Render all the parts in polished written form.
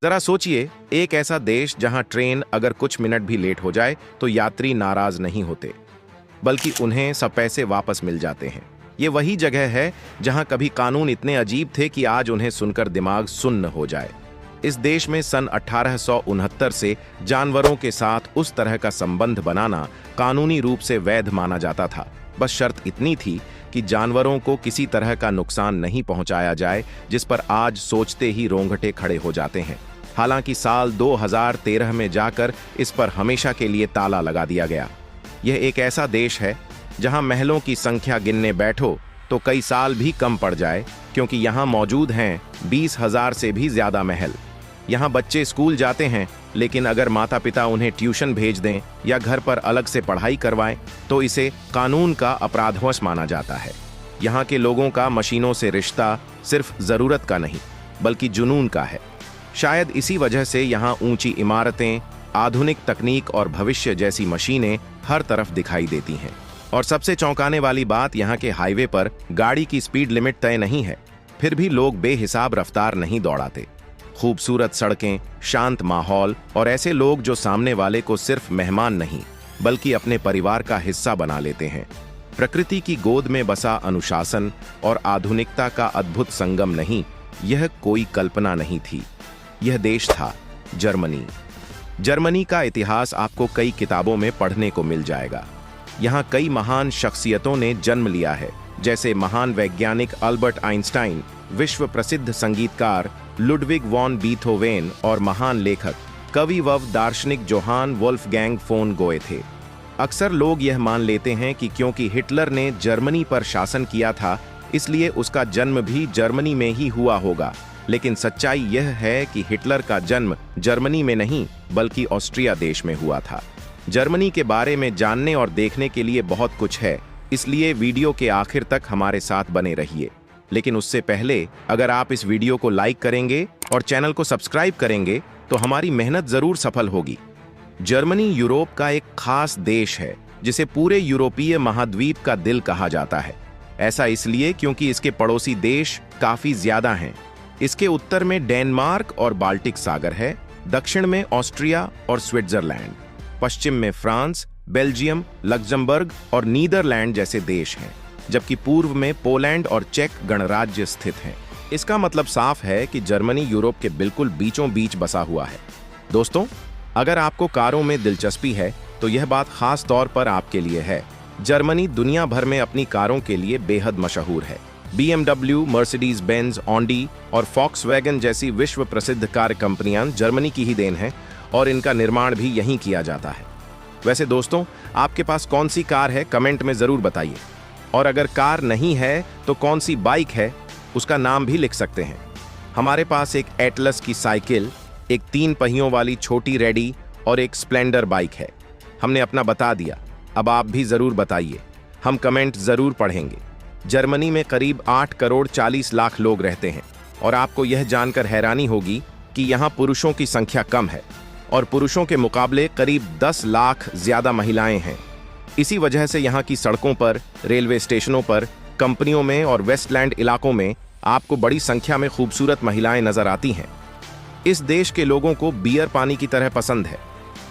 जरा सोचिए, एक ऐसा देश जहां ट्रेन अगर कुछ मिनट भी लेट हो जाए तो यात्री नाराज नहीं होते, बल्कि उन्हें सब पैसे वापस मिल जाते हैं। ये वही जगह है जहां कभी कानून इतने अजीब थे कि आज उन्हें सुनकर दिमाग सुन्न हो जाए। इस देश में सन 1869 से जानवरों के साथ उस तरह का संबंध बनाना कानूनी रूप से वैध माना जाता था। बस शर्त इतनी थी कि जानवरों को किसी तरह का नुकसान नहीं पहुंचाया जाए, जिस पर आज सोचते ही रोंगटे खड़े हो जाते हैं। हालांकि साल 2013 में जाकर इस पर हमेशा के लिए ताला लगा दिया गया। यह एक ऐसा देश है जहां महलों की संख्या गिनने बैठो तो कई साल भी कम पड़ जाए, क्योंकि यहां मौजूद हैं 20,000 से भी ज्यादा महल। यहां बच्चे स्कूल जाते हैं, लेकिन अगर माता पिता उन्हें ट्यूशन भेज दें या घर पर अलग से पढ़ाई करवाएं तो इसे कानून का अपराधवश माना जाता है। यहां के लोगों का मशीनों से रिश्ता सिर्फ जरूरत का नहीं, बल्कि जुनून का है। शायद इसी वजह से यहां ऊंची इमारतें, आधुनिक तकनीक और भविष्य जैसी मशीनें हर तरफ दिखाई देती हैं। और सबसे चौंकाने वाली बात, यहाँ के हाईवे पर गाड़ी की स्पीड लिमिट तय नहीं है, फिर भी लोग बेहिसाब रफ्तार नहीं दौड़ाते। खूबसूरत सड़कें, शांत माहौल और ऐसे लोग जो सामने वाले को सिर्फ मेहमान नहीं बल्कि अपने परिवार का हिस्सा बना लेते हैं। प्रकृति की गोद में बसा अनुशासन और आधुनिकता का अद्भुत संगम नहीं, यह कोई कल्पना नहीं थी। यह देश था जर्मनी। जर्मनी का इतिहास आपको कई किताबों में पढ़ने को मिल जाएगा। यहाँ कई महान शख्सियतों ने जन्म लिया है, जैसे महान वैज्ञानिक अल्बर्ट आइंस्टाइन, विश्व प्रसिद्ध संगीतकार लुडविग वॉन बीथोवेन और महान लेखक, कवि व दार्शनिक जोहान वोल्फगैंग फोन गोए थे। अक्सर लोग यह मान लेते हैं कि क्योंकि हिटलर ने जर्मनी पर शासन किया था, इसलिए उसका जन्म भी जर्मनी में ही हुआ होगा। लेकिन सच्चाई यह है कि हिटलर का जन्म जर्मनी में नहीं बल्कि ऑस्ट्रिया देश में हुआ था। जर्मनी के बारे में जानने और देखने के लिए बहुत कुछ है, इसलिए वीडियो के आखिर तक हमारे साथ बने रहिए। लेकिन उससे पहले अगर आप इस वीडियो को लाइक करेंगे और चैनल को सब्सक्राइब करेंगे तो हमारी मेहनत जरूर सफल होगी। जर्मनी यूरोप का एक खास देश है, जिसे पूरे यूरोपीय महाद्वीप का दिल कहा जाता है। ऐसा इसलिए क्योंकि इसके पड़ोसी देश काफी ज्यादा हैं। इसके उत्तर में डेनमार्क और बाल्टिक सागर है, दक्षिण में ऑस्ट्रिया और स्विट्जरलैंड, पश्चिम में फ्रांस, बेल्जियम, लग्जमबर्ग और नीदरलैंड जैसे देश हैं, जबकि पूर्व में पोलैंड और चेक गणराज्य स्थित हैं। इसका मतलब साफ है कि जर्मनी यूरोप के बिल्कुल बीचों बीच बसा हुआ है। दोस्तों, अगर आपको कारों में दिलचस्पी है तो यह बात खास तौर पर आपके लिए है। जर्मनी दुनिया भर में अपनी कारों के लिए बेहद मशहूर है। BMW, मर्सिडीज बेंज, ऑडी और फॉक्सवैगन जैसी विश्व प्रसिद्ध कार कंपनियां जर्मनी की ही देन हैं और इनका निर्माण भी यहीं किया जाता है। वैसे दोस्तों, आपके पास कौन सी कार है, कमेंट में जरूर बताइए। और अगर कार नहीं है तो कौन सी बाइक है, उसका नाम भी लिख सकते हैं। हमारे पास एक एटलस की साइकिल, एक 3 पहियों वाली छोटी रेडी और एक स्प्लेंडर बाइक है। हमने अपना बता दिया, अब आप भी जरूर बताइए, हम कमेंट जरूर पढ़ेंगे। जर्मनी में करीब 8 करोड़ 40 लाख लोग रहते हैं और आपको यह जानकर हैरानी होगी कि यहाँ पुरुषों की संख्या कम है और पुरुषों के मुकाबले करीब 10 लाख ज्यादा महिलाएं हैं। इसी वजह से यहाँ की सड़कों पर, रेलवे स्टेशनों पर, कंपनियों में और वेस्टलैंड इलाकों में आपको बड़ी संख्या में खूबसूरत महिलाएं नजर आती हैं। इस देश के लोगों को बियर पानी की तरह पसंद है।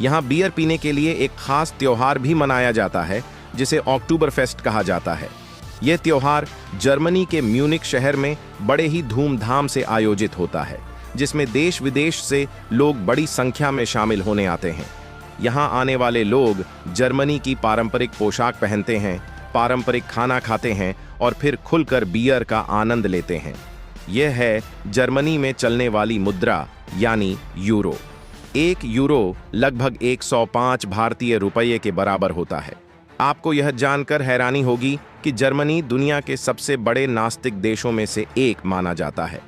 यहाँ बियर पीने के लिए एक खास त्योहार भी मनाया जाता है, जिसे अक्टूबर फेस्ट कहा जाता है। यह त्योहार जर्मनी के म्यूनिक शहर में बड़े ही धूमधाम से आयोजित होता है, जिसमें देश विदेश से लोग बड़ी संख्या में शामिल होने आते हैं। यहाँ आने वाले लोग जर्मनी की पारंपरिक पोशाक पहनते हैं, पारंपरिक खाना खाते हैं और फिर खुलकर बियर का आनंद लेते हैं। यह है जर्मनी में चलने वाली मुद्रा, यानी यूरो। 1 यूरो लगभग 105 भारतीय रुपये के बराबर होता है। आपको यह जानकर हैरानी होगी कि जर्मनी दुनिया के सबसे बड़े नास्तिक देशों में से एक माना जाता है।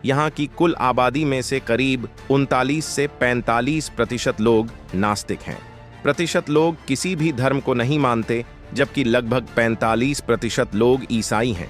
यहाँ की कुल आबादी में से करीब 39 से 45% लोग नास्तिक हैं। प्रतिशत लोग किसी भी धर्म को नहीं मानते, जबकि लगभग 45% लोग ईसाई हैं।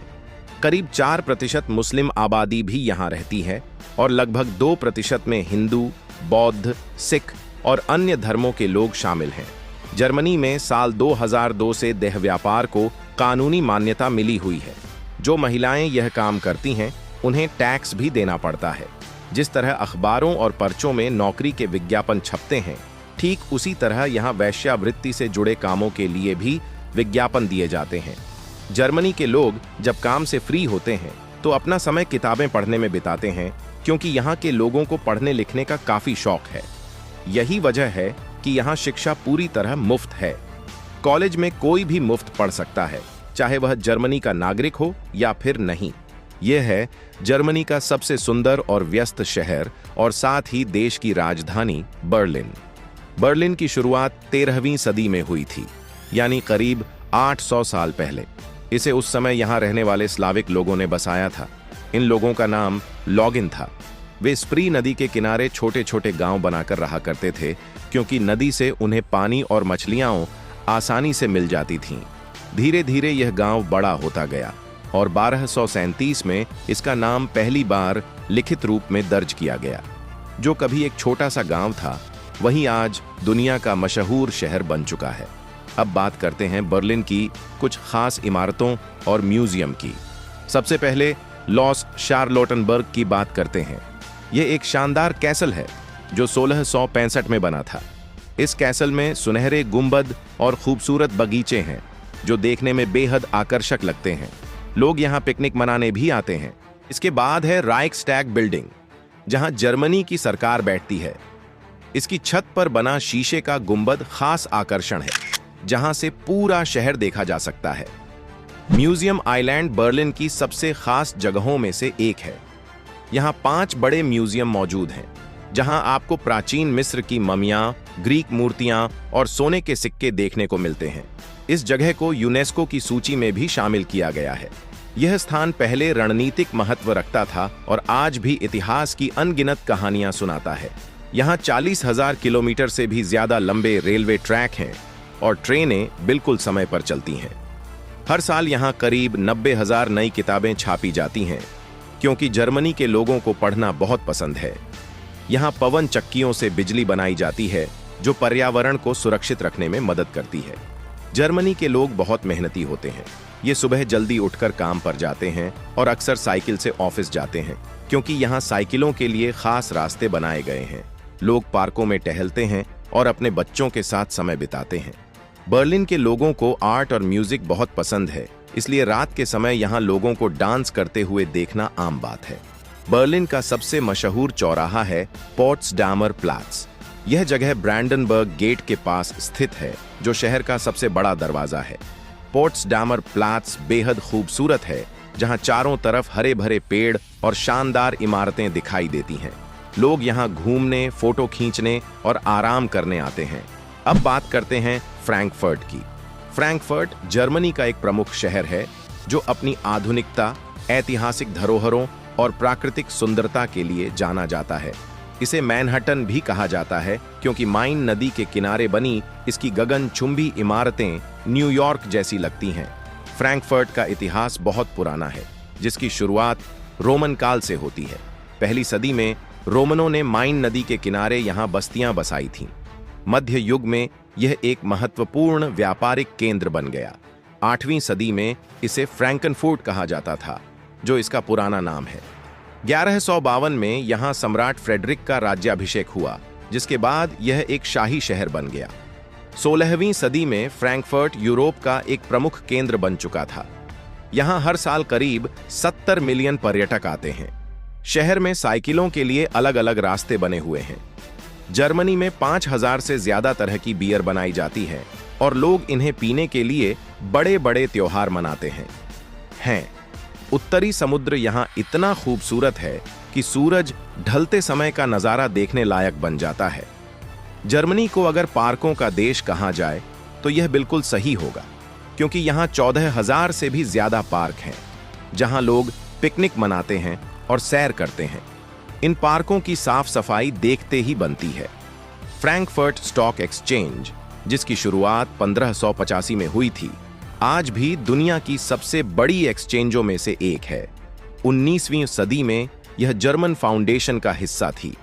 करीब 4% मुस्लिम आबादी भी यहाँ रहती है और लगभग 2% में हिंदू, बौद्ध, सिख और अन्य धर्मों के लोग शामिल हैं। जर्मनी में साल 2002 से देह व्यापार को कानूनी मान्यता मिली हुई है। जो महिलाएं यह काम करती हैं, उन्हें टैक्स भी देना पड़ता है। जिस तरह अखबारों और पर्चों में नौकरी के विज्ञापन छपते हैं, ठीक उसी तरह यहाँ वैश्यावृत्ति से जुड़े कामों के लिए भी विज्ञापन दिए जाते हैं। जर्मनी के लोग जब काम से फ्री होते हैं तो अपना समय किताबें पढ़ने में बिताते हैं, क्योंकि यहाँ के लोगों को पढ़ने लिखने का काफी शौक है। यही वजह है कि यहाँ शिक्षा पूरी तरह मुफ्त है। कॉलेज में कोई भी मुफ्त पढ़ सकता है, चाहे वह जर्मनी का नागरिक हो या फिर नहीं। यह है जर्मनी का सबसे सुंदर और व्यस्त शहर और साथ ही देश की राजधानी बर्लिन। बर्लिन की शुरुआत 13वीं सदी में हुई थी, यानी करीब 800 साल पहले। इसे उस समय यहाँ रहने वाले स्लाविक लोगों ने बसाया था। इन लोगों का नाम लॉगिन था। वे स्प्री नदी के किनारे छोटे छोटे गांव बनाकर रहा करते थे, क्योंकि नदी से उन्हें पानी और मछलियां आसानी से मिल जाती थीं। धीरे धीरे यह गांव बड़ा होता गया और 1237 में इसका नाम पहली बार लिखित रूप में दर्ज किया गया। जो कभी एक छोटा सा गांव था, वही आज दुनिया का मशहूर शहर बन चुका है। अब बात करते हैं बर्लिन की कुछ खास इमारतों और म्यूजियम की। सबसे पहले लॉस शार्लोटनबर्ग की बात करते हैं। यह एक शानदार कैसल है जो 1665 में बना था। इस कैसल में सुनहरे गुंबद और खूबसूरत बगीचे हैं जो देखने में बेहद आकर्षक लगते हैं। लोग यहाँ पिकनिक मनाने भी आते हैं। इसके बाद है राइक्सटैग बिल्डिंग, जहाँ जर्मनी की सरकार बैठती है। इसकी छत पर बना शीशे का गुंबद खास आकर्षण है, जहां से पूरा शहर देखा जा सकता है। म्यूजियम आइलैंड बर्लिन की सबसे खास जगहों में से एक है। यहाँ 5 बड़े म्यूजियम मौजूद हैं, जहां आपको प्राचीन मिस्र की ममियां, ग्रीक मूर्तियां और सोने के सिक्के देखने को मिलते हैं। इस जगह को यूनेस्को की सूची में भी शामिल किया गया है। यह स्थान पहले रणनीतिक महत्व रखता था और आज भी इतिहास की अनगिनत कहानियां सुनाता है। यहाँ 40,000 किलोमीटर से भी ज्यादा लंबे रेलवे ट्रैक हैं और ट्रेनें बिल्कुल समय पर चलती हैं। हर साल यहाँ करीब 90,000 नई किताबें छापी जाती हैं, क्योंकि जर्मनी के लोगों को पढ़ना बहुत पसंद है। यहाँ पवन चक्कियों से बिजली बनाई जाती है, जो पर्यावरण को सुरक्षित रखने में मदद करती है। जर्मनी के लोग बहुत मेहनती होते हैं। ये सुबह जल्दी उठकर काम पर जाते हैं और अक्सर साइकिल से ऑफिस जाते हैं, क्योंकि यहाँ साइकिलों के लिए खास रास्ते बनाए गए हैं। लोग पार्कों में टहलते हैं और अपने बच्चों के साथ समय बिताते हैं। बर्लिन के लोगों को आर्ट और म्यूजिक बहुत पसंद है, इसलिए रात के समय यहाँ लोगों को डांस करते हुए देखना आम बात है। बर्लिन का सबसे मशहूर चौराहा है पोट्सडामर प्लाट्स। यह जगह ब्रांडनबर्ग गेट के पास स्थित है, जो शहर का सबसे बड़ा दरवाजा है। पोट्सडामर प्लाट्स बेहद खूबसूरत है, जहां चारों तरफ हरे भरे पेड़ और शानदार इमारतें दिखाई देती हैं। लोग यहां घूमने, फोटो खींचने और आराम करने आते हैं। अब बात करते हैं फ्रैंकफर्ट की। फ्रैंकफर्ट जर्मनी का एक प्रमुख शहर है, जो अपनी आधुनिकता, ऐतिहासिक धरोहरों और प्राकृतिक सुंदरता के लिए जाना जाता है। इसे मैनहट्टन भी कहा जाता है, क्योंकि माइन नदी के किनारे बनी इसकी गगनचुंबी इमारतें न्यूयॉर्क जैसी लगती हैं। फ्रैंकफर्ट का इतिहास बहुत पुराना है, जिसकी शुरुआत रोमन काल से होती है। पहली सदी में रोमनों ने माइन नदी के किनारे यहाँ बस्तियां बसाई थीं। मध्य युग में यह एक महत्वपूर्ण व्यापारिक केंद्र बन गया। 8वीं सदी में इसे फ्रैंकनफर्ट कहा जाता था, जो इसका पुराना नाम है। 1152 में यहाँ सम्राट फ्रेडरिक का राज्याभिषेक हुआ, जिसके बाद यह एक शाही शहर बन गया। 16वीं सदी में फ्रैंकफर्ट यूरोप का एक प्रमुख केंद्र बन चुका था। यहाँ हर साल करीब 70 मिलियन पर्यटक आते हैं। शहर में साइकिलों के लिए अलग अलग रास्ते बने हुए हैं। जर्मनी में 5000 से ज्यादा तरह की बियर बनाई जाती है और लोग इन्हें पीने के लिए बड़े बड़े त्योहार मनाते हैं। उत्तरी समुद्र यहाँ इतना खूबसूरत है कि सूरज ढलते समय का नजारा देखने लायक बन जाता है। जर्मनी को अगर पार्कों का देश कहा जाए तो यह बिल्कुल सही होगा, क्योंकि यहाँ 14,000 से भी ज्यादा पार्क हैं, जहाँ लोग पिकनिक मनाते हैं और सैर करते हैं। इन पार्कों की साफ सफाई देखते ही बनती है। फ्रैंकफर्ट स्टॉक एक्सचेंज, जिसकी शुरुआत 1585 में हुई थी, आज भी दुनिया की सबसे बड़ी एक्सचेंजों में से एक है। 19वीं सदी में यह जर्मन फाउंडेशन का हिस्सा थी।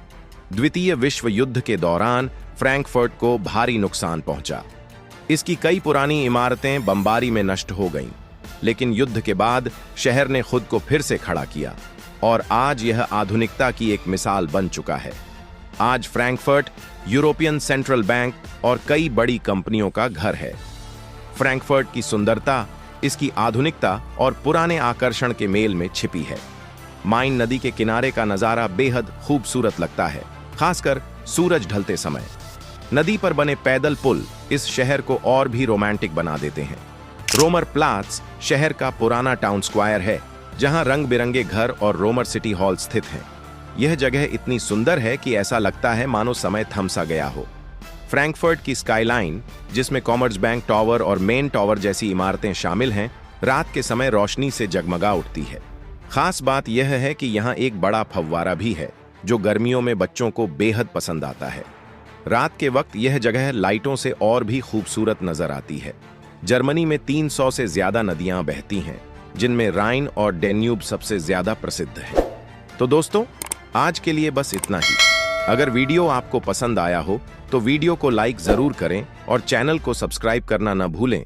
द्वितीय विश्व युद्ध के दौरान फ्रैंकफर्ट को भारी नुकसान पहुंचा। इसकी कई पुरानी इमारतें बमबारी में नष्ट हो गईं, लेकिन युद्ध के बाद शहर ने खुद को फिर से खड़ा किया। और आज यह आधुनिकता की एक मिसाल बन चुका है। आज फ्रैंकफर्ट यूरोपियन सेंट्रल बैंक और कई बड़ी कंपनियों का घर है। फ्रैंकफर्ट की सुंदरता इसकी आधुनिकता और पुराने आकर्षण के मेल में छिपी है। माइन नदी के किनारे का नजारा बेहद खूबसूरत लगता है, खासकर सूरज ढलते समय। नदी पर बने पैदल पुल इस शहर को और भी रोमांटिक बना देते हैं। रोमर प्लाट्स शहर का पुराना टाउन स्क्वायर है, जहां रंग बिरंगे घर और रोमर सिटी हॉल स्थित हैं। यह जगह इतनी सुंदर है कि ऐसा लगता है मानो समय थम सा गया हो। फ्रैंकफर्ट की स्काईलाइन, जिसमें कॉमर्स बैंक टावर और मेन टावर जैसी इमारतें शामिल हैं, रात के समय रोशनी से जगमगा उठती है। खास बात यह है कि यहाँ एक बड़ा फव्वारा भी है, जो गर्मियों में बच्चों को बेहद पसंद आता है। रात के वक्त यह जगह लाइटों से और भी खूबसूरत नजर आती है। जर्मनी में 300 से ज्यादा नदियां बहती हैं, जिनमें राइन और डेन्यूब सबसे ज्यादा प्रसिद्ध है। तो दोस्तों, आज के लिए बस इतना ही। अगर वीडियो आपको पसंद आया हो तो वीडियो को लाइक जरूर करें और चैनल को सब्सक्राइब करना न भूलें